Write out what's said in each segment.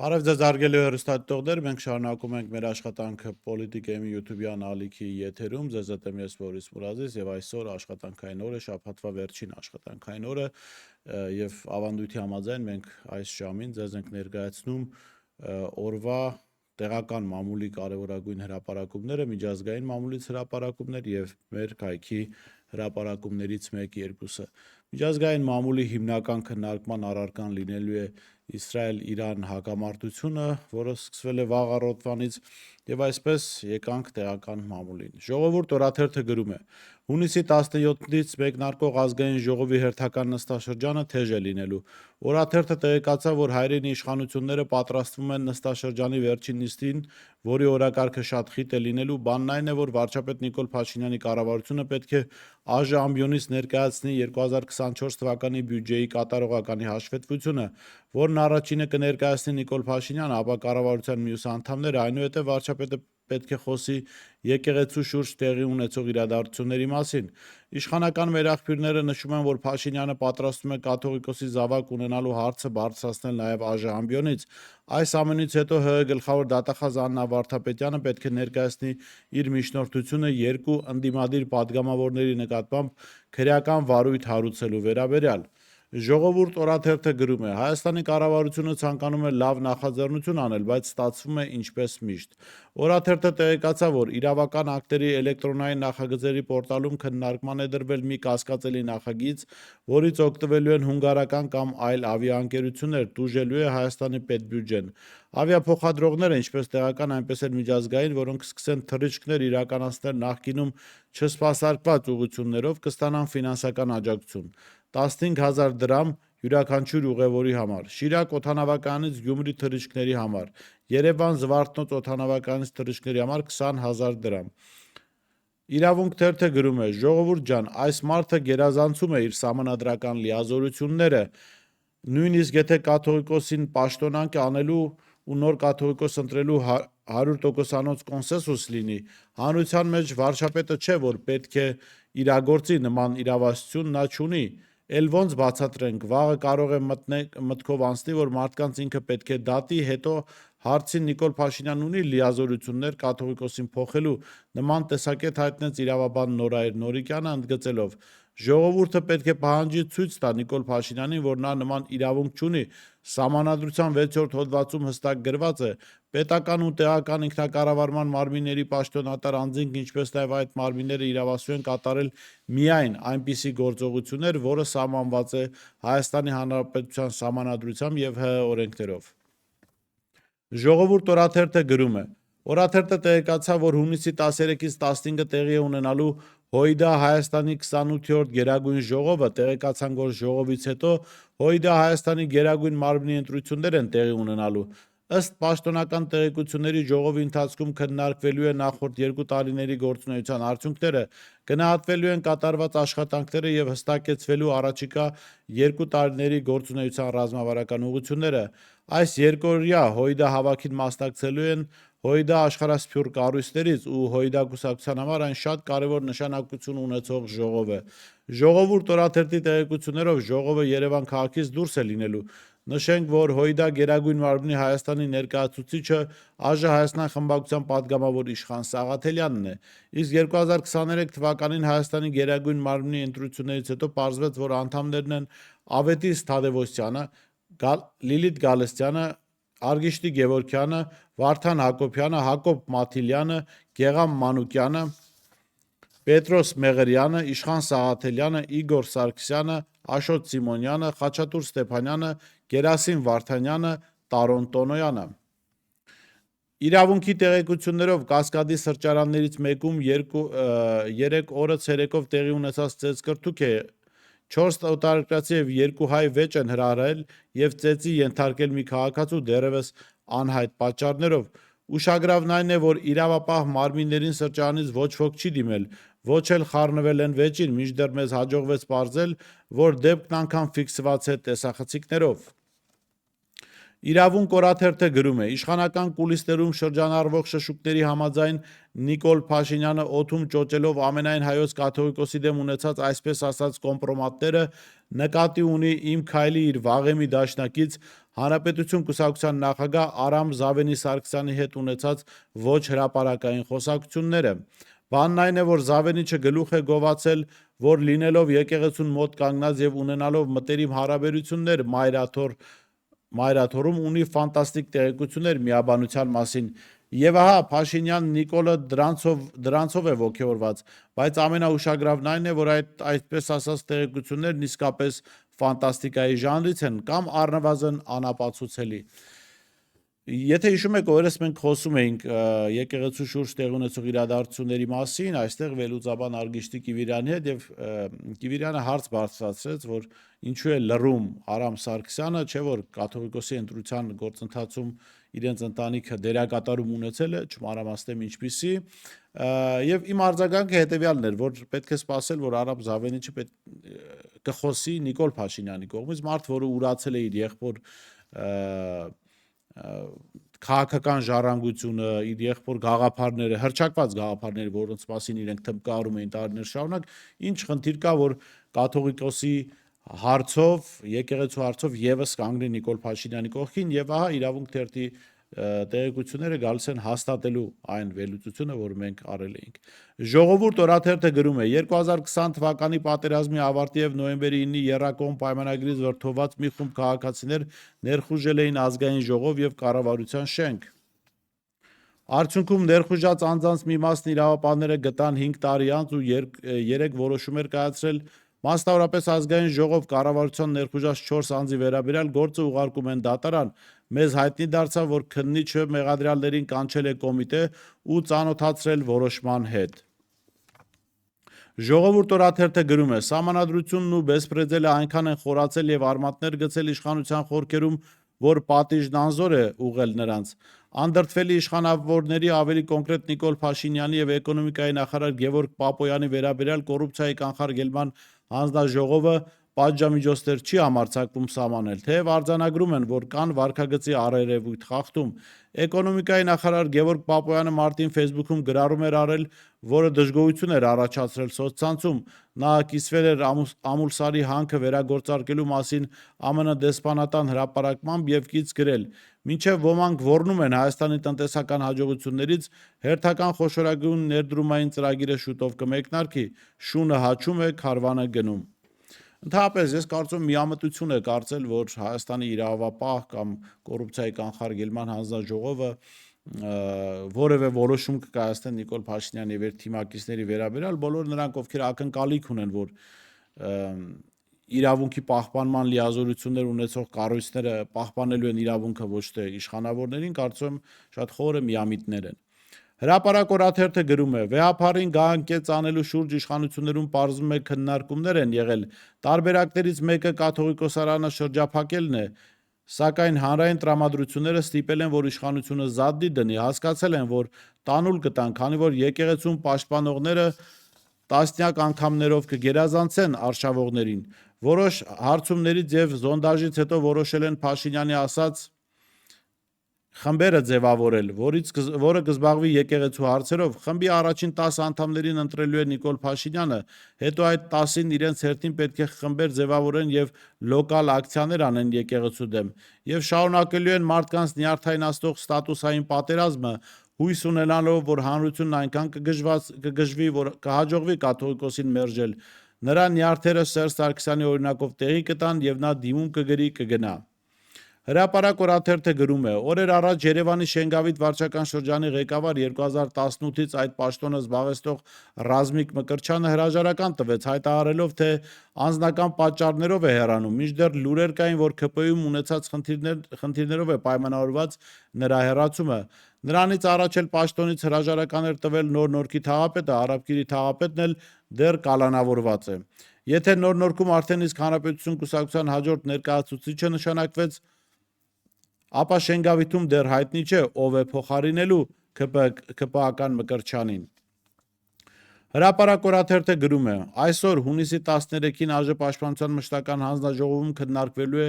Բարև ձեզ արգելի հեռուստադիտողներ, մենք շարունակում ենք մեր աշխատանքը Politics.am YouTube-յան ալիքի եթերում, ձեզ հետ եմ ես Բորիս Մուրազիս եւ այսօր աշխատանքային օրը, շաբաթվա վերջին աշխատանքային օրը եւ ավանդույթի համաձայն մենք այս ժամին ձեզ ենք ներկայացնում օրվա տեղական մամուլի կարևորագույն հրապարակումները, միջազգային մամուլից հրապարակումներ եւ մեր կայքի հրապարակումներից 1-2-ը։ Միջազգային մամուլի հիմնական քննարկման առարկան լինելու է Իսրայել-Իրան հակամարտությունը, որը սկսվել է վաղ առավոտվանից, եւ այսպես եկանք տեղական մամուլին։ Ժողովուրդ օրաթերթը գրում է. Հունիսի 17-ից մեկնարկող ազգային ժողովի հերթական նստաշրջանը թեժ է լինելու։ Օրաթերթը տեղեկացավ, որ հայրենի իշխանությունները պատրաստվում են նստաշրջանի վերջին նիստին, որի օրակարգը շատ խիտ է լինելու, բանն այն է, որ վարչապետ Նիկոլ Փաշինյանի կառավարությունը պետք է ԱԺ ամբիոնից ներկայացնի 2024 թվականի բյուջեի կատարողականի հաշվետվությունը, որն առաջինը կներկայացնի Նիկոլ Փաշինյանը, ապա կառավարության մյուս անդամները, այնուհետև վարչապետը պետք է խոսի եկեղեցու շուրջ տեղի ունեցող իրադարձությունների մասին։ Իշխանական վերաղբյուրները նշում են, որ Փաշինյանը պատրաստվում է կաթողիկոսի զավակ ունենալու հարցը բարձրացնել նաև ԱԺ ամբիոնից։ Այս ամենից հետո ՀՀ գլխավոր դատախազ Աննա Վարդապետյանը պետք է ներկայացնի իր միջնորդությունը երկու ընդդիմադիր падգամավորների նկատմամբ քրեական վարույթ հարուցելու վերաբերյալ։ Ժողովուրդ օրաթերթը գրում է. Հայաստանի կառավարությունը ցանկանում է լավ նախաձեռնություն անել, բայց ստացվում է ինչպես միշտ։ Օրաթերթը տեղեկացավ, որ իրավական ակտերի էլեկտրոնային նախագծերի պորտալում քննարկման է դրվել մի կասկածելի նախագիծ, որից օգտվելու են հունգարական կամ այլ ավիաընկերություններ, տուժելու է Հայաստանի պետբյուջեն։ Ավիափոխադրողները, ինչպես տեղական, այնպես էլ միջազգային, որոնք սկսեն թռիչքներ իրականացնել նախկինում չսպասարկված ուղղություններով, կստանան ֆինանսական աջակցություն։ 15,000 դրամ յուրաքանչյուր ուղևորի համար, Շիրակ օդանավականից Գյումրի թռիչքների համար, Երևան Զվարթնոց օդանավականից թռիչքների համար 20,000 դրամ։ Իրավունք թերթը գրում է. Ժողովուրդ ջան, այս մարդը գերազանցում է իր սահմանադրական լիազորությունները, նույնիսկ եթե կաթողիկոսին պաշտոնանկ անելու ու նոր կաթողիկոս ընտրելու 100%-անոց կոնսենսուս լինի, հանրության մեջ վարչապետը չէ, որ պետք է իրագործի նման իրավասություն, նա չունի, էլ ոնց բացատրենք, վաղը կարող է մտքով անցնի, որ մարդկանց ինքը պետք է դատի, հետո հարցին Նիկոլ Փաշինյանն ունի լիազորություններ կաթողիկոսին փոխելու, նման տեսակետ հայտնեց իրավաբան Նորայր Նորիկյանը, ընդգծելով. Ժողովուրդը պետք է պահանջի ցույց տա Նիկոլ Փաշինյանին, որ նա նման իրավունք չունի, Սահմանադրության 6-րդ հոդվածում հստակ գրված է. պետական ու տեղական ինքնակառավարման մարմինների պաշտոնատար անձինք, ինչպես նաև այդ մարմինները իրավասու են կատարել միայն այնպիսի գործողություններ, որը սահմանված է Հայաստանի Հանրապետության Սահմանադրությամբ եւ ՀՀ օրենքներով։ Ժողովուրդ օրաթերթը գրում է. Օրաթերթը տեղեկացավ, որ հունիսի 13-ից 15-ը տեղի է ունենալու ՀՅԴ Հայաստանի 28-րդ Գերագույն ժողովը, տեղեկացան, որ ժողովից հետո ՀՅԴ Հայաստանի Գերագույն մարմնի ընտրություններ են տեղի ունենալու։ Ըստ պաշտոնական տեղեկությունների ժողովի ընթացքում քննարկվելու է նախորդ 2 տարիների գործունեության արդյունքները, գնահատվելու են կատարված աշխատանքները եւ հստակեցվելու առաջիկա 2 տարիների գործունեության ռազմավարական ուղղությունները։ Այս երկօրյա ՀՅԴ հավաքին մասնակցելու են ՀՅԴ աշխարհասփյուռ կառույցներից ու ՀՅԴ կուսակցության համար այն շատ կարևոր նշանակություն ունեցող ժողով է։ Ժողովուրդ օրաթերթի տեղեկություններով ժողովը Երևան քաղաքից դուրս է լինելու։ Նշենք, որ ՀՅԴ Գերագույն մարմնի Հայաստանի ներկայացուցիչը ԱԺ Հայաստան խմբակցության падգամավոր Իշխան Սաղաթելյանն է։ Իսկ 2023 թվականին Հայաստանի Գերագույն մարմնի ընտրություններից հետո պարզվեց, որ անդամներն են Ավետիս Թադևոսյանը, Լիլիթ Գալստյանը, Արգիշտի Գևորգյանը, Վարդան Հակոբյանը, Հակոբ Մաթիլյանը, Գեգամ Մանուկյանը, Պետրոս Մեղրյանը, Իշխան Սաղաթելյանը, Իգոր Սարգսյանը, Աշոտ Սիմոնյանը, Խաչատուր Ստեփանյանը, Գերասիմ Վարդանյանը, Տարոն Տոնոյանը։ Իրավունքի տեղեկություններով Կասկադի սրճարաններից մեկում 3 օրը ցերեկով տեղի ունեցած ծեծկրտուք է 4 օտարերկրացի եւ 2 հայ վեճ են հրահրել եւ ծեծի ենթարկել մի քաղաքացու դեռևս անհայտ պատճառներով։ Ուշագրավն այն է, որ իրավապահ մարմիններին սրճարանից ոչ ոք չի դիմել, ոչ էլ խառնվել են վեճին, մինչդեռ մեզ հաջողվեց պարզել, որ դեպքն անգամ ֆիքսված է տեսախցիկներով։ Իրավունք օրաթերթը գրում է. Իշխանական կուլիսներում շրջանառվող շշուկների համաձայն Նիկոլ Փաշինյանը օդում ճոճելով ամենայն հայոց կաթողիկոսի դեմ ունեցած այսպես ասած կոմպրոմատները նկատի ունի իմ քայլի իր վաղեմի դաշնակից Հանրապետություն կուսակցության նախագահ Արամ Զավենի Սարգսյանի հետ ունեցած ոչ հրապարակային խոսակցությունները։ Բանն այն է, որ Զավենիչը գլուխ է գովացել, որ լինելով եկեղեցուն մոտ կանգնած եւ ունենալով մտերիմ հարաբերություններ Մայրաթորում ունի ֆանտաստիկ տեղեկություններ միաբանության մասին։ Եվ ահա Փաշինյան Նիկոլը դրանցով է ոգևորված, բայց ամենաուշագրավն այն է, որ այդպես ասած տեղեկություններն իսկապես ֆանտաստիկայի ժանրից են կամ առնվազն անապացուցելի։ Եթե հիշում եք, օրերս մենք խոսում էինք եկեղեցու շուրջ տեղի ունեցող իրադարձությունների մասին, այստեղ Վելուծաբան Արգիշտի Կիվիրյանի հետ եւ Կիվիրյանը հարց բարձրացրեց, որ ինչու է լռում Արամ Սարգսյանը, չէ՞ որ կաթողիկոսի ընտրության գործընթացում իրենց ընտանիքը դերակատարում ունեցել է, չմանրամասնեմ ինչպիսի, եւ իմ արձագանքը հետեւյալն էր, որ պետք է սպասել, որ Արամ Զավենիչը կխոսի Նիկոլ Փաշինյանի կողմից, մարդ, որը ուրացել է իր եղբոր քաղաքական ժառանգությունը, իր եղբոր գաղափարները, հռչակված գաղափարները, որոնց մասին իրենք թմկահարում էին տարիներ շարունակ, ինչ խնդիր կա, որ կաթողիկոսի հարցով, եկեղեցու հարցով եւս կանգնի Նիկոլ Փաշինյանի կողքին եւ ահա իրավունք թերթի տեղեկությունները գալիս են հաստատելու այն վերլուծությունը, որ մենք արել էինք։ Ժողովուրդ օրաթերթը գրում է. 2020 թվականի պատերազմի ավարտի եւ նոյեմբերի 9-ի Եռակոմ պայմանագրից վրդովված մի խումբ քաղաքացիներ ներխուժել էին ազգային ժողով եւ կառավարության շենք։ Արդյունքում ներխուժած անձանց մի մասն իրավապահները գտան 5 տարի անց ու 3 որոշումներ կայացրել, մասնավորապես ազգային ժողով կառավարության ներխուժած 4 անձի վերաբերյալ գործը ուղարկում են դատարան։ Մեզ հայտնի դարձավ, որ քննիչը մեղադրյալներին կանչել է կոմիտե ու ծանոթացրել որոշման հետ։ Ժողովուրդ օրաթերթը գրում է. Սահմանադրությունն ու բեսպրեդելը այնքան են խորացել եւ արմատներ գցել իշխանության խորքերում, որ պատիժն անզոր է ուղղել նրանց։ Անդրդվելի իշխանավորների, ավելի կոնկրետ Նիկոլ Փաշինյանի եւ էկոնոմիկայի նախարար Գևորգ Պապոյանի վերաբերյալ կոռուպցիայի կանխարգելման հանձնաժողովը պատժամիջոցներ չի համարձակվում սահմանել, թեև արձանագրում են, որ կան վարքագծի առերևույթ խախտում։ Էկոնոմիկայի նախարար Գևորգ Պապոյանը մարտին Facebook-ում գրառում էր արել, որը դժգոհություն էր առաջացրել սոցցանցում։ Նա կիսվել էր Ամուլսարի հանքը վերագործարկելու մասին ԱՄՆ դեսպանատան հրապարակմամբ եւ կից գրել. Մինչև ոմանք ոռնում են Հայաստանի տնտեսական հաջողություններից, հերթական խոշորագույն ներդրումային ծրագիրը շուտով կմեկնարկի, շունը հաչում է, քարվանը գնում։ Ընդհանրապես ես կարծում միամտություն է կարծել, որ Հայաստանի իրավապահ կամ կոռուպցիայի կանխարգելման հանձնաժողովը որևէ որոշում կկայացնեն Նիկոլ Փաշինյանի եւ իր թիմակիցների վերաբերյալ, բոլոր նրանք, ովքեր ակնկալիք ունեն, որ իրավունքի պահպանման լիազորություններ ունեցող կառույցները պահպանելու են իրավունքը ոչ թե իշխանավորներին, կարծում եմ շատ խորը միամիտներ են։ Հրապարակ օրաթերթը գրում է. Վեհափառին գահանկեց անելու շուրջ իշխանություններում պարզվում է քննարկումներ են եղել, տարբերակներից մեկը կաթողիկոսարանը շրջափակելն է, սակայն հանրային տրամադրությունները ստիպել են, որ իշխանությունը զադդի դնի, հասկացել են, որ տանուլ կտան, քանի որ եկեղեցուն պաշտպանողները տասնյակ անգամներով կգերազանցեն արշավողներին։ Որոշ հարցումներից եւ զոնդաժից հետո որոշել են Փաշինյանի ասած խմբերը ձևավորել, որը կզբաղվի եկեղեցու հարցերով, խմբի առաջին 10 անդամներին ընտրելու է Նիկոլ Փաշինյանը, հետո այդ 10-ին իրենց հերթին պետք է խմբեր ձևավորեն եւ լոկալ ակցիաներ անեն եկեղեցու դեմ, եւ շարունակելու են մարդկանց նյարդայնացնող ստատուսային պատերազմը, հույս ունենալով, որ հանրությունն այնքան կգժվի, որ կհաջողվի կաթողիկոսին մերժել, նրա նյարդերը Սերժ Սարգսյանի օրինակով տեղի կտան եւ նա դիմում կգրի կգնա։ Հրապարակ օրաթերթը գրում է. օրեր առաջ Երևանի Շենգավիթ վարչական շրջանի ղեկավար 2018-ից այդ պաշտոնը զբաղեցնող Ռազմիկ Մկրտչյանը հրաժարական տվեց, հայտարարելով, թե անձնական պատճառներով է հեռանում, մինչդեռ լուրեր կային, որ ՔՊ-ում ունեցած խնդիրներով է պայմանավորված նրա հեռացումը։ Նրանից առաջ էլ պաշտոնից հրաժարական էր տվել Նոր Նորքի թաղապետը, Արաբկիրի թաղապետն էլ դեռ կալանավորված է։ Եթե Նոր Նորքում արդեն իսկ Հանրապետություն կուսակցության հաջորդ ներկայացուցիչը նշանակվեց, ապա Շենգավիթում դեռ հայտնի չէ, ով է փոխարինելու ԿՊԱ-ական Մկրտչյանին։ Հրապարակ օրաթերթը գրում է. այսօր հունիսի 13-ին ԱԺ պաշտպանության մշտական հանձնաժողովում քննարկվելու է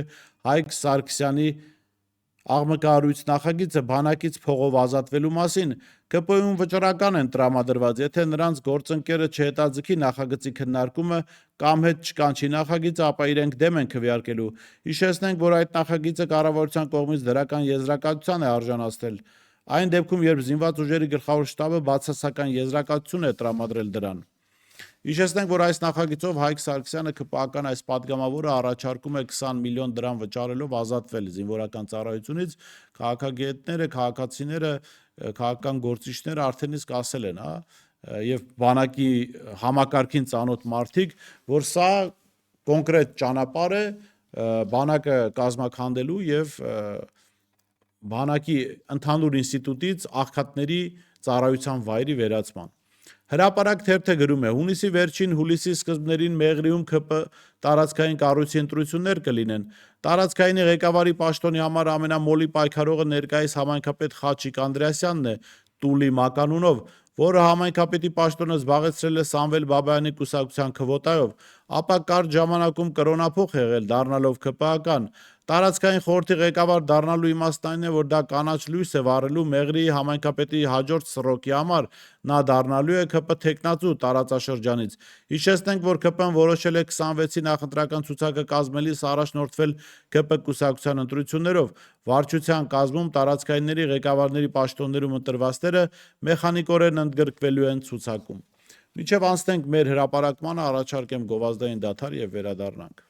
Հայկ Սարգսյանի Աղմկահարույց նախագիծը բանակից փողով ազատվելու մասին ԿՊ-ում վճռական են տրամադրված, եթե նրանց գործընկերը չհետաձգի նախագծի քննարկումը կամ հետ չկանչի նախագիծը, ապա իրենք դեմ են քվեարկելու։ Հիշեցնենք, որ այդ նախագիծը կառավարության կողմից դրական եզրակացության է արժանացել, այն դեպքում, երբ զինված ուժերի գլխավոր շտաբը բացասական եզրակացություն է տրամադրել դրան։ Հիշեցնենք, որ այս նախագիծով Հայկ Սարգսյանը ԿՊԱ-ական այս պատգամավորը առաջարկում է 20 միլիոն դրամ վճարելով ազատվել զինվորական ծառայությունից, քաղաքագետները, քաղաքացիները, քաղաքական գործիչները արդեն իսկ ասել են, եւ բանակի համակարգին ծանոթ մարդիկ, որ սա կոնկրետ ճանապարհ է բանակը կազմաքանդելու եւ բանակի ընդհանուր ինստիտուտից աղքատների ծառայության վայրի վերացման։ Հրապարակ թերթը գրում է. հունիսի վերջին հուլիսի սկզբներին Մեղրիում ՔՊ տարածքային կառույցի ընտրություններ կլինեն։ Տարածքայինի ղեկավարի պաշտոնի համար ամենամոլի պայքարողը ներկայիս համայնքապետ Խաչիկ Անդրեասյանն է, Տուլի մականունով, որը համայնքապետի պաշտոնը զբաղեցրել է Սամվել Բաբայանի կուսակցության քվոտայով, ապա կարճ ժամանակում կրոնափոխ եղել, դառնալով ԿՊԱ-ական։ Տարածքային խորհրդի ղեկավար դառնալու իմաստն այն է, որ դա կանաչ լույս է վառելու Մեղրիի համայնքապետի հաջորդ սռոկի համար, նա դառնալու է ՔՊ թեկնածու տարածաշրջանից։ Հիշեցնենք, որ ՔՊ-ն որոշել է 26-ի նախընտրական ցուցակը կազմելիս առաջնորդվել ՔՊ կուսակցության ընտրություններով։ Վարչության կազմում տարածքայինների ղեկավարների պաշտոններում ընտրվածները մեխանիկորեն ընդգրկվելու են ցուցակում։ Մինչև անցնենք մեր հրապարակմանը, առաջարկեմ գովազդային դադար եւ վերադառնանք։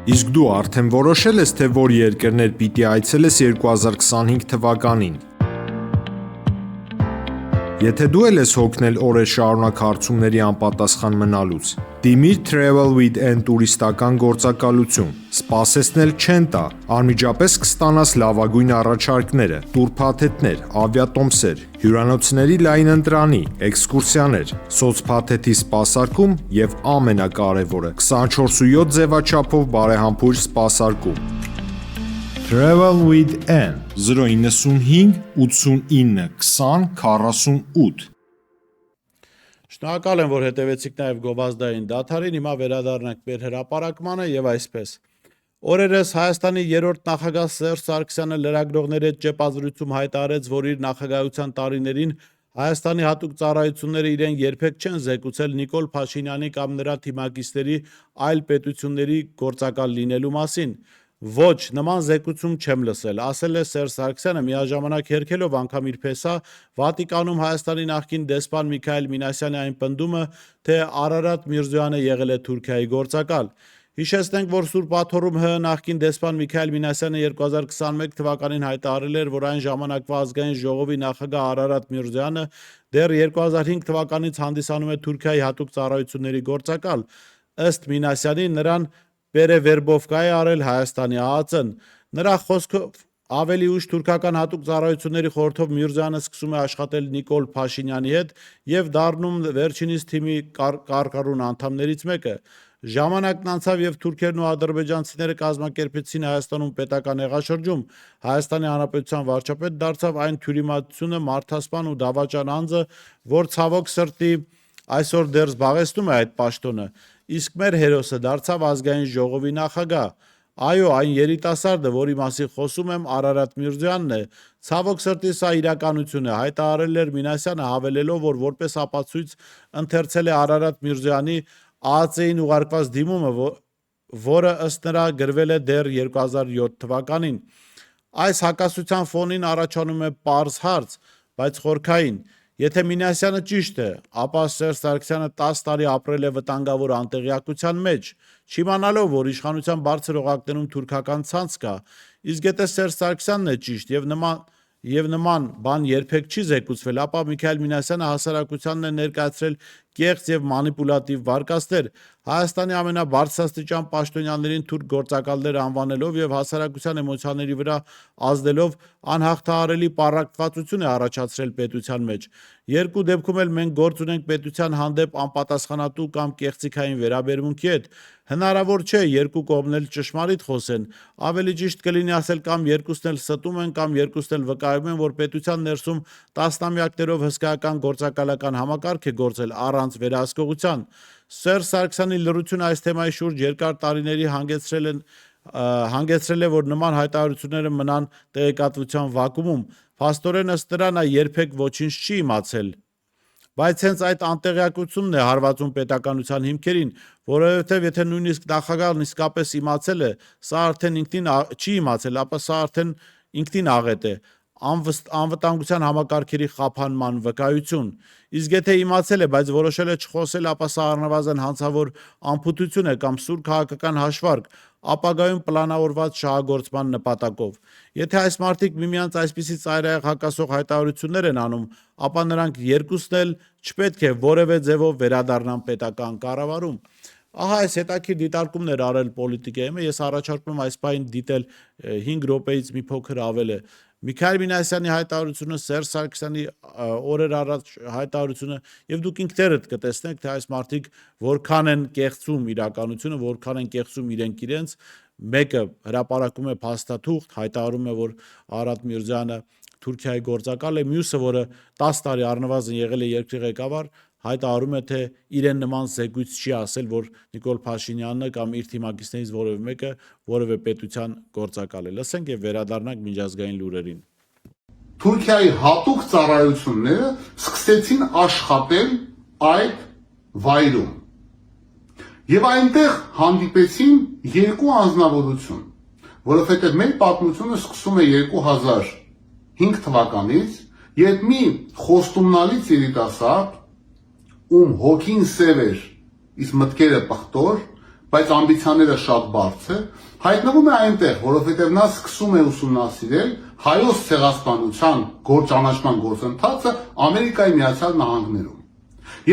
Իսկ դու արդեն որոշել ես, թե որ երկրներ պիտի այցելես 2025 թվականին։ Եթե դու էլ ես հոգնել օրեր շարունակ հարցումների անպատասխան մնալուց, դիմիր Travel with N տուրիստական գործակալություն, սպասեցնել չեն տա, անմիջապես կստանաս լավագույն առաջարկները, տուրփաթեթներ, ավիատոմսեր, հյուրանոցների լայն ընտրանի, էքսկուրսիաներ, սոցփաթեթի սպասարկում եւ ամենակարևորը 24/7 ձևաչափով բարեհամբույր սպասարկում։ Travel with N 095 89 20 48 Շնորհակալ եմ, որ հետևեցիք նաև գովազդային դադարին, հիմա վերադառնանք մեր հրապարակմանը եւ այսպես։ Օրերս Հայաստանի երրորդ նախագահ Սերժ Սարգսյանը լրագրողների հետ ճեպազրույցում հայտարարեց, որ իր նախագահության տարիներին Հայաստանի հատուկ ծառայությունները իրեն երբեք չեն զեկուցել Նիկոլ Փաշինյանի կամ նրա թիմակիցների այլ պետությունների գործակալ լինելու մասին։ Ոչ, նման զեկուցում չեմ լսել, ասել է Սերժ Սարգսյանը, միաժամանակ հերքելով անգամ իր փեսա Վատիկանում Հայաստանի նախկին դեսպան Միքայել Մինասյանի այն պնդումը, թե Արարատ Միրզոյանը եղել է Թուրքիայի գործակալ։ Հիշեցնենք, որ Սուրբ Աթոռում ՀՀ նախկին դեսպան Միքայել Մինասյանը 2021 թվականին հայտարարել էր, որ այն ժամանակվա ազգային ժողովի նախագահ Արարատ Միրզոյանը դեռ 2005 թվականից հանդիսանում է Թուրքիայի հատուկ ծառայությունների գործակալ։ Ըստ Մինասյանի նրան Պերևերբովկա է արել Հայաստանի ԱԱԾ-ն։ Նրա խոսքով ավելի ուշ թուրքական հատուկ ծառայությունների խորհրդով Միրզոյանը սկսում է աշխատել Նիկոլ Փաշինյանի հետ եւ դառնում վերջինիս թիմի կարկառուն անդամներից մեկը։ Ժամանակն անցավ եւ թուրքերն ու ադրբեջանցիները կազմակերպեցին Հայաստանում պետական հեղաշրջում։ Հայաստանի Հանրապետության վարչապետ դարձավ այն թյուրիմացությունը, մարդասպան ու դավաճան անձը, որ ցավոք սրտի այսօր դեռ զբաղեցնում է այդ պաշտոնը։ Իսկ մեր հերոսը դարձավ ազգային ժողովի նախագահ։ Այո, այն երիտասարդը, որի մասին խոսում եմ, Արարատ Միրզոյանն է։ Ցավոք սրտի սա իրականություն է, հայտարարել էր Մինասյանը, հավելելով, որ որպես ապացույց ընթերցել է Արարատ Միրզոյանի ԱԱԾ-ին ուղարկված դիմումը, որը ըստ նրա գրվել է դեռ 2007 թվականին։ Այս հակասության ֆոնին առաջանում է պարզ հարց, բայց խորքային։ Եթե Մինասյանը ճիշտ է, ապա Սերժ Սարգսյանը 10 տարի ապրել է վտանգավոր անտեղյակության մեջ, չիմանալով, որ իշխանության բարձր օղակներում թուրքական ցանց կա։ Իսկ եթե Սերժ Սարգսյանն է ճիշտ եւ նման բան երբեք չի զեկուցվել, ապա Միքայել Մինասյանը հասարակությանն է ներկայացրել կեղծ եւ մանիպուլատիվ վարկածներ, Հայաստանի ամենաբարձրաստիճան պաշտոնյաներին թուրք գործակալներ անվանելով եւ հասարակության էմոցիաների վրա ազդելով անհաղթահարելի պառակտվածություն է առաջացրել պետության մեջ։ Երկու դեպքում էլ մենք գործ ունենք պետության հանդեպ անպատասխանատու կամ կեղծիքային վերաբերմունքի հետ։ Հնարավոր չէ երկու կողմն էլ ճշմարիտ խոսեն։ Ավելի ճիշտ կլինի ասել կամ երկուսն էլ ստում են, կամ երկուսն էլ վկայում են, որ պետության ներսում տասնամյակներով հսկայական գործակալական համակարգ է գործել առանց վերահսկողության։ Սերժ Սարգսյանի լռությունը այս թեմայի շուրջ երկար տարիների հանգեցրել են հանգեցրել է, որ նման հայտարարությունները մնան տեղեկատվության վակուումում, փաստորեն ըստ դրա նա երբեք ոչինչ չի իմացել։ Բայց հենց այդ անտեղյակությունն է հարվածում պետականության հիմքերին, որովհետև եթե նույնիսկ նախագահն իսկապես իմացել է, սա արդեն ինքնին չի իմացել, ապա սա արդեն ինքնին աղետ է, անվտանգության համակարգերի խափանման վկայություն։ Իսկ եթե իմացել է, բայց որոշել է չխոսել, ապա սա առնվազն հանցավոր անփութություն է կամ սուր քաղաքական հաշվարկ, ապագայում պլանավորված շահագործման նպատակով։ Եթե այս մարդիկ միմյանց այսպիսի ծայրահեղ հակասող հայտարարություններ են անում, ապա նրանք երկուսն էլ չպետք է որևէ ձևով վերադառնան պետական կառավարում։ Ահա այս հետաքրքիր դիտարկումն էր արել Պոլիտիկայում, ես առաջարկում եմ այս պահին դիտել 5 րոպեից մի փոքր ավել է Միքայել Մինասյանի հայտարարությունը, Սերժ Սարգսյանի օրեր առաջ հայտարարությունը, եւ դուք ինքներդ կտեսնեք, թե այս մարդիկ որքան են կեղծում իրականությունը, որքան են կեղծում իրենց, մեկը հրապարակում է փաստաթուղթ, հայտարարում է, որ Արադ Միրզյանը Թուրքիայի գործակալ է, մյուսը, որը 10 տարի առնվազն եղել է երկրի ղեկավար, հայտարարում է, թե իրեն նման զեկույց չի ասել, որ Նիկոլ Փաշինյանը կամ իր թիմակիցներից որևէ մեկը որևէ պետության գործակալ է։ Լսենք եւ վերադառնանք միջազգային լուրերին։ Թուրքիայի հատուկ ծառայությունները սկսեցին աշխատել այդ վայրում։ Եվ այնտեղ հանդիպեցին երկու անձնավորություն, որովհետև մեր պատմությունը սկսում է 2005 թվականից, երբ մի խոստումնալից երիտասարդ, ում հոգին սև էր, իսկ մտքերը պղտոր, բայց ամբիցիաները շատ բարձր, հայտնվում է այնտեղ, որովհետև նա սկսում է ուսումնասիրել հայոց ցեղասպանության ճանաչման գործընթացը Ամերիկայի Միացյալ Նահանգներում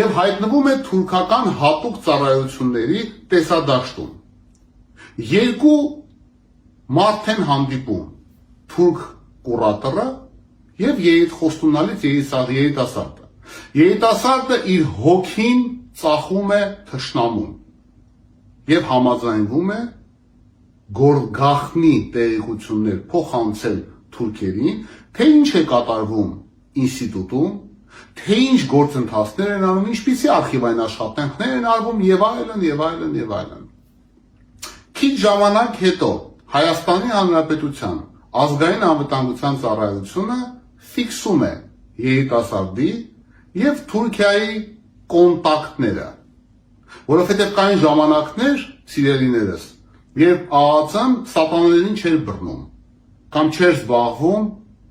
եւ հայտնվում է թուրքական հատուկ ծառայությունների տեսադաշտում։ Երկու մարդ են հանդիպում՝ թուրք կուրատորը եւ խոստումնալից երիտասարդը։ Երիտասարդը իր հոգին ծախում է թշնամուն եւ համաձայնվում է գաղտնի տեղեկություններ փոխանցել թուրքերին, թե ինչ է կատարվում ինստիտուտում, թե ինչ գործընթացներ են անում, ինչպիսի արխիվային աշխատանքներ են արվում եւ այլն եւ այլն եւ այլն։ Քիչ ժամանակ հետո Հայաստանի Հանրապետության ազգային անվտանգության ծառայությունը ֆիքսում է երիտասարդի եւ Թուրքիայի կոնտակտները, որովհետեւ կային ժամանակներ, սիրելիներս, երբ ԱԱԾ-ն սատանաներին չէր բռնում կամ չէր զբաղվում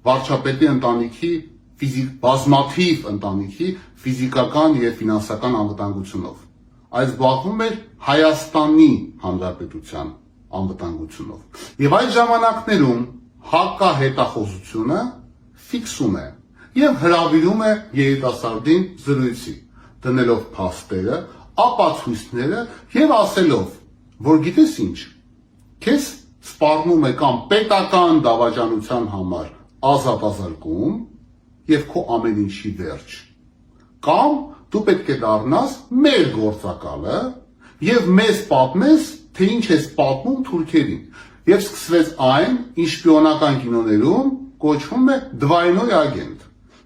վարչապետի ընտանիքի բազմաթիվ ընտանիքի ֆիզիկական եւ ֆինանսական անվտանգությունով, այլ զբաղվում էր Հայաստանի Հանրապետության անվտանգությունով։ Եվ այդ ժամանակներում հակահետախուզությունը ֆիքսում է եւ հրավիրում է երիտասարդին զրույցի, դնելով փաստերը, ապացույցները եւ ասելով, որ գիտես ինչ, քեզ սպառնում է կամ պետական դավաճանության համար ազատազրկում եւ քո ամեն ինչի վերջ, կամ դու պետք է դառնաս մեր գործակալը եւ մեզ պատմես, թե ինչ ես պատմում թուրքերին։ Եվ սկսվեց այն, ինչ շպիոնական կինոներում կոչվում է двойной агент։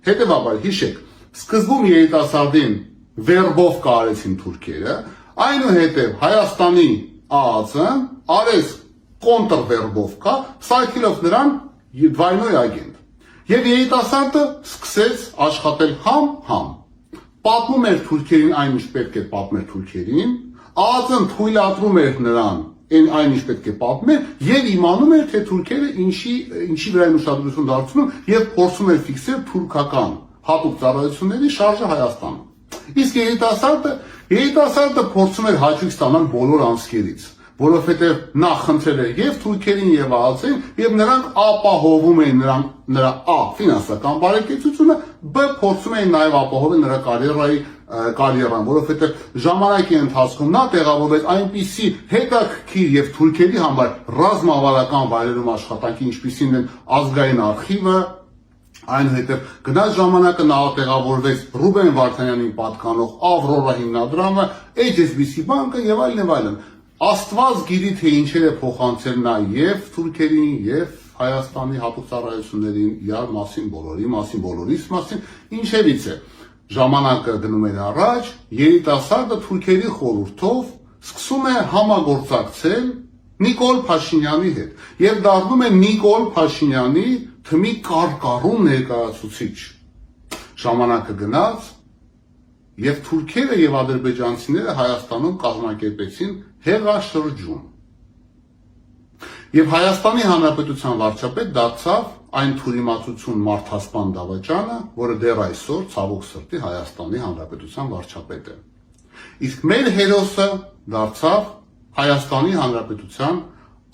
Հետևաբար հիշեք, սկզբում երիտասարդին վերբով կարեցին թուրքերը, այնուհետև Հայաստանի ԱԱԾ-ն արեց կոնտրվերբովկա, սարքելով նրան двойной агент։ Եվ երիտասարդը սկսեց աշխատել համ, պատմում էր թուրքերին այն, ինչ պետք է պատմեր թուրքերին, ԱԱԾ-ն թույլատրում էր նրան այն ինչ պետք է պատմեր եւ իմանում էր, թե թուրքերը ինչի վրա են ուշադրություն դարձնում եւ փորձում էր ֆիքսել թուրքական հատուկ ծառայությունների շարժը Հայաստանում։ Իսկ երիտասարդը փորձում էր հաճույք ստանալ բոլոր անցքերից, որովհետեւ նա խնդրել էր եւ թուրքերին եւ ԱԱԾ-ին եւ նրանք ապահովում էին նրա ֆինանսական բարեկեցությունը, բ փորձում էին նաեւ ապահովել նրա կարիերան, որովհետեւ ժամանակի ընթացքում նա տեղավորվեց այնպիսի հետաքրքիր եւ թուրքերի համար ռազմավարական վայրերում աշխատանքի, ինչպիսին են ազգային արխիվը, այնուհետև գնաց ժամանակը նա տեղավորվեց Ռուբեն Վարդանյանին պատկանող Ավրորա հիմնադրամը, HSBC բանկը եւ այլն։ Աստված գիտի, թե ինչեր է փոխանցել նա եւ թուրքերին եւ Հայաստանի հատուկ ծառայություններին, իրար մասին, բոլորիս մասին, ինչևից է։ Ժամանակը գնում էր առաջ, երիտասարդը թուրքերի խորհրդով սկսում է համագործակցել Նիկոլ Փաշինյանի հետ եւ դառնում է Նիկոլ Փաշինյանի թմի կարկառուն ներկայացուցիչ։ Ժամանակը գնաց եւ թուրքերը եւ ադրբեջանցիները Հայաստանում կազմակերպեցին հեղաշրջում։ Եվ Հայաստանի Հանրապետության վարչապետ դարձավ այն թուրիմացություն մարդասպան դավաճանը, որը դեռ այսօր ցավոք սրտի Հայաստանի Հանրապետության վարչապետ է։ Իսկ մեր հերոսը դարձավ Հայաստանի Հանրապետության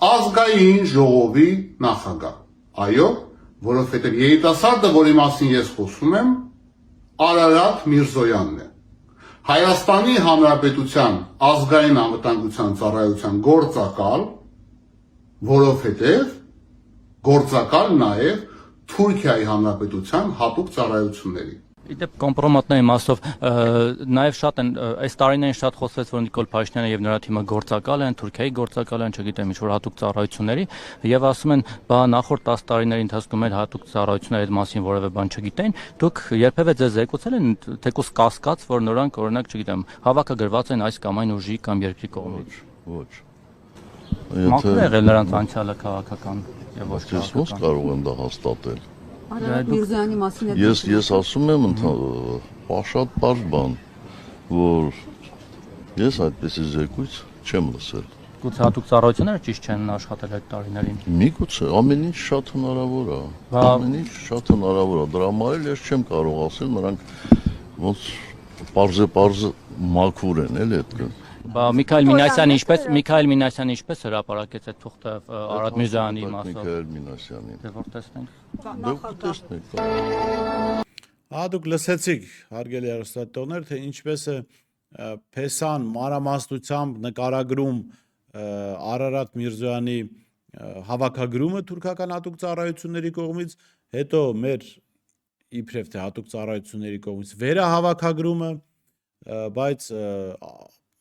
ազգային ժողովի նախագահ։ Այո, որովհետև երիտասարդը, որի մասին ես խոսում եմ, Արարատ Միրզոյանն է։ Հայաստանի Հանրապետության ազգային անվտանգության ծառայության գործակալ, որովհետև գործակալ նաև Թուրքիայի Հանրապետության հատուկ ծառայությունների։ Իդեպ կոմպրոմատների մասով նաև շատ են այս տարիներին շատ խոսվեց, որ Նիկոլ Փաշինյանը եւ նրա թիմը գործակալ են, Թուրքիայի գործակալ են, չգիտեմ, ինչ-որ հատուկ ծառայությունների եւ ասում են, բա նախորդ 10 տարիների ընթացքում էլ հատուկ ծառայությունների այդ մասին որևէ բան չգիտեին։ Դուք երբևէ ձեզ զեկուցել են թեկուզ կասկած, որ նրանք օրինակ, չգիտեմ, հավաքագրված են այս կամ այն ուժի կամ երկրի կողմից։ Ոչ։ Մաքուր է եղել նրանց անցյալը քաղաքական եւ ոչ Ես ոնց կարող եմ դա հաստատել։ Արարատ Միրզոյանի մասին Ես ասում եմ շատ բարձ բան, որ ես այդպեսի զեկույց չեմ լսել։ Գուցե հատուկ ծառայությունները ճիշտ չեն աշխատել այդ տարիներին։ Միգուցե ամեն ինչ շատ հնարավոր է։ Ամեն ինչ շատ հնարավոր է։ Դրա համար էլ ես չեմ կարող ասել, նրանք ոնց պարզե մաքուր են, էլի այդ։ Բա Միքայել Մինասյանը ինչպես հրապարակեց այդ թուղթը Արարատ Միրզոյանի մասով։ Միքայել Մինասյանին։ Դե որ տեսնենք։ Դուք լսեցիք, հարգելի հեռուստատիտողներ, թե ինչպես է Փեսան մանրամասնությամբ նկարագրում Արարատ Միրզոյանի հավաքագրումը թուրքական հատուկ ծառայությունների կողմից, հետո մեր իբրև թե հատուկ ծառայությունների կողմից վերահավաքագրումը, բայց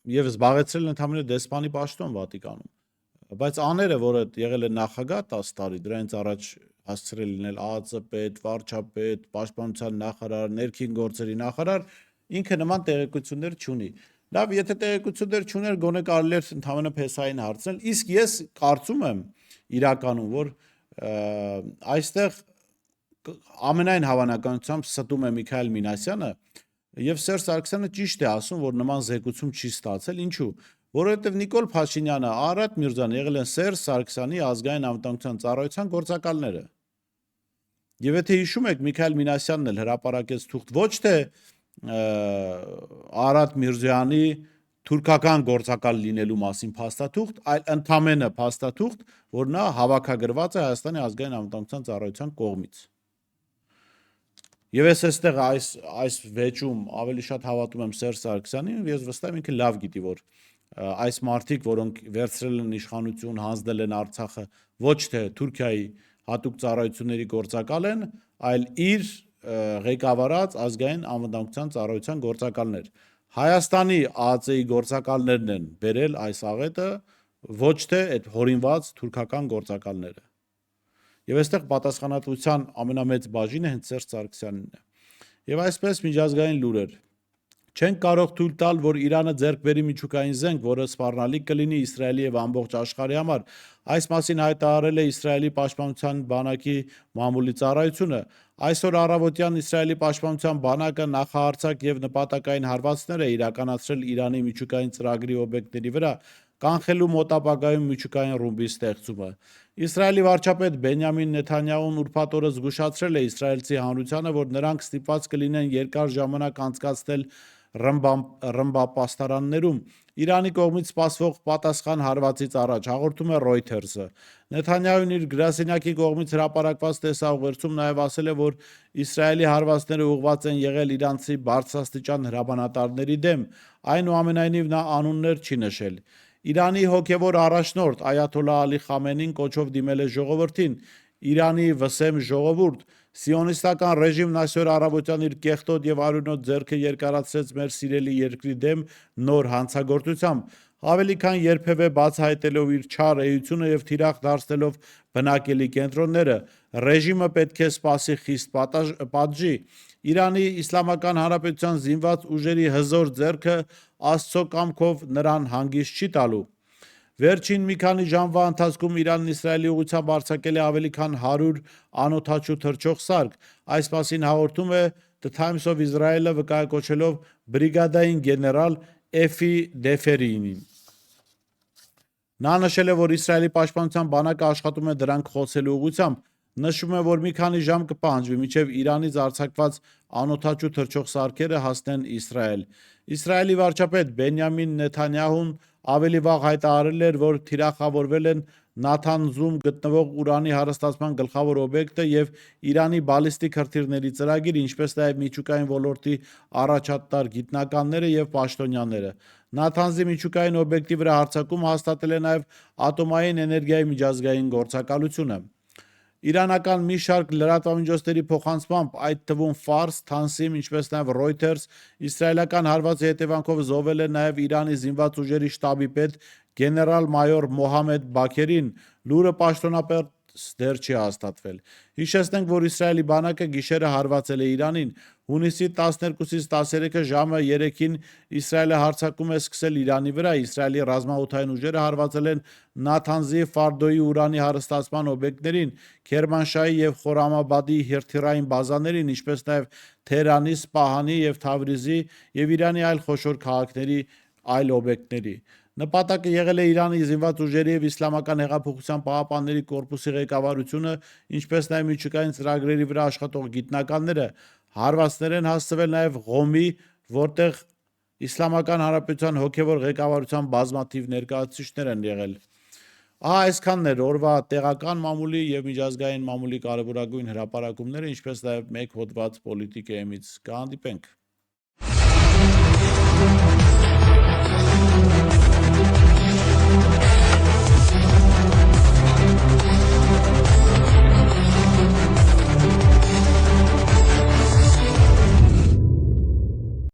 եւ զբաղեցրել են ընդհանրապես դեսպանի պաշտոն Վատիկանում։ Բայց աները, որը եղել է նախագահ 10 տարի, դրանից առաջ հասցրել լինել ԱԱԾ պետ, վարչապետ, պաշտպանության նախարար, ներքին գործերի նախարար, ինքը նման տեղեկություններ չունի։ Լավ, եթե տեղեկություններ չուներ, գոնե կարելի էր ընդհանրապես Փեսային հարցնել, իսկ ես կարծում եմ իրականում, որ այստեղ ամենայն հավանականությամբ ստում է Միքայել Մինասյանը եւ Սերժ Սարգսյանը ճիշտ է ասում, որ նման զեկուցում չի ստացել, ինչու՞։ Որովհետև Նիկոլ Փաշինյանը, Արարատ Միրզոյանը եղել են Սերժ Սարգսյանի ազգային անվտանգության ծառայության գործակալները։ Եվ եթե հիշում եք, Միքայել Մինասյանն էլ հրապարակեց թուղթ ոչ թե Արարատ Միրզոյանի թուրքական գործակալ լինելու մասին փաստաթուղթ, այլ ընդամենը փաստաթուղթ, որ նա հավաքագրված է Հայաստանի ազգային անվտանգության ծառայության կողմից։ Եվ ես այստեղ այս վեճում ավելի շատ հավատում եմ Սերժ Սարգսյանին, ես վստահ եմ ինքը լավ գիտի, որ այս մարդիկ, որոնք վերցրել են իշխանություն, հանձնել են Արցախը, ոչ թե Թուրքիայի հատուկ ծառայությունների գործակալ են, այլ իր ղեկավարած ազգային անվտանգության ծառայության գործակալներ։ Հայաստանի ԱԱԾ-ի գործակալներն են բերել այս աղետը, ոչ թե այդ հորինված թուրքական գործակալները։ Եվ այստեղ պատասխանատվության ամենամեծ բաժինը հենց Սերժ Սարգսյանին է։ Եվ այսպես միջազգային լուրեր։ Չենք կարող թույլ տալ, որ Իրանը ձեռք բերի միջուկային զենք, որը սպառնալիք կլինի Իսրայելի եւ ամբողջ աշխարհի համար։ Այս մասին հայտարարել է Իսրայելի պաշտպանության բանակի մամուլի ծառայությունը։ Այսօր առավոտյան Իսրայելի պաշտպանության բանակը նախահարցակ եւ նպատակային հարվածներ է իրականացրել Իրանի միջուկային ծրագրի օբյեկտների վրա, կանխելու մոտ ապագայում միջուկային ռումբի ստեղծումը։ Իսրայելի վարչապետ Բենյամին Նեթանյահուն ուրբաթ օրը զգուշացրել է իսրայելցի հանրությանը, որ նրանք ստիպված կլինեն երկար ժամանակ անցկացնել ռմբապաստարաններում Իրանի կողմից սպասվող պատասխան հարվածից առաջ, հաղորդում է Reuters-ը։ Նեթանյահուն իր գրասենյակի կողմից հրապարակված տեսաուղերձում նաև ասել է, որ Իսրայելի հարվածները ուղղված են եղել իրանցի բարձրաստիճան հրամանատարների դեմ, այնուամենայնիվ նա անուններ չի նշել։ Իրանի հոգևոր առաջնորդ Այաթոլլահ Ալի Խամենին կոչով դիմել է ժողովրդին, Իրանի վսեմ ժողովուրդ, սիոնիստական ռեժիմն այսօր առավոտյան իր կեղտոտ եւ արյունոտ ձեռքը երկարացրեց մեր սիրելի երկրի դեմ նոր հանցագործությամբ, ավելի քան երբևէ բացահայտելով իր չար էությունը եւ թիրախ դարձնելով բնակելի կենտրոնները, ռեժիմը պետք է սպասի խիստ պատժի։ Իրանի Իսլամական Հանրապետության զինված ուժերի հզոր ձեռքը Աստծո կամքով նրան հանգիստ չի տալու։ Վերջին մի քանի ժամվա ընթացքում Իրանն Իսրայելի ուղղությամբ արձակել է ավելի քան 100 անօդաչու թռչող սարք։ Այս մասին հաղորդում է The Times of Israel-ը վկայակոչելով բրիգադային գեներալ Էֆի Դեֆերինին։ Նա նշել է, որ Իսրայելի պաշտպանության բանակը աշխատում է դրանք խոցելու ուղղությամբ։ Նշում է, որ մի քանի ժամ կպահանջվի, մինչև Իրանից արձակված անօդաչու թռչող սարքերը հասնեն Իսրայել։ Իսրայելի վարչապետ Բենյամին Նեթանյահուն ավելի վաղ հայտարարել էր, որ թիրախավորվել են Նաթանզում գտնվող ուրանի հարստացման գլխավոր օբյեկտը եւ Իրանի բալիստիկ հրթիռների ծրագիրը, ինչպես նաեւ միջուկային ոլորտի առաջատար գիտնականները եւ պաշտոնյաները։ Նաթանզի միջուկային օբյեկտի վրա հարձակումը հաստատել է նաեւ ատոմային էներգիայի միջազգային գործակալությունը։ Իրանական մի շարք լրատվամիջոցների փոխանցմամբ, այդ թվում Fars, Tansim, ինչպես նաև Reuters, իսրայելական հարվածի հետևանքով զոհվել է նաև Իրանի զինված ուժերի շտաբի պետ գեներալ-մայոր Մոհամմեդ Բաքերին, լուրը պաշտոնապես դեռ չի հաստատվել։ Հիշեցնենք, որ Իսրայելի բանակը գիշերը հարվածել է Իրանին։ Հունիսի 12-ից 13-ը ժամը 3-ին Իսրայելը հարձակում է սկսել Իրանի վրա։ Իսրայելի ռազմաօդային ուժերը հարվածել են Նաթանզի, Ֆարդոյի ուրանի հարստացման օբյեկտներին, Քերմանշահի եւ Խորամաբադի հրթիռային բազաներին, ինչպես նաեւ Թեհրանի, Սպահանի եւ Թավրիզի եւ Իրանի այլ խոշոր քաղաքների այլ օբյեկտների։ Նպատակը եղել է Իրանի զինված ուժերի եւ Իսլամական հեղափոխության պահապանների կորպուսի ղեկավարությունը, ինչպես նաեւ միջուկային ծրագրերի վրա աշխատող գիտնականները։ Հարվածներ են հասցվել նաեւ Ղոմի, որտեղ Իսլամական Հանրապետության հոգևոր ղեկավարության բազմաթիվ ներկայացուցիչներ են եղել։ Ահա այսքանն էր օրվա տեղական մամուլի եւ միջազգային մամուլի կարևորագույն հրապարակումները, ինչպես նաեւ մեկ հոդված պոլիտիկայից։ Կհանդիպենք։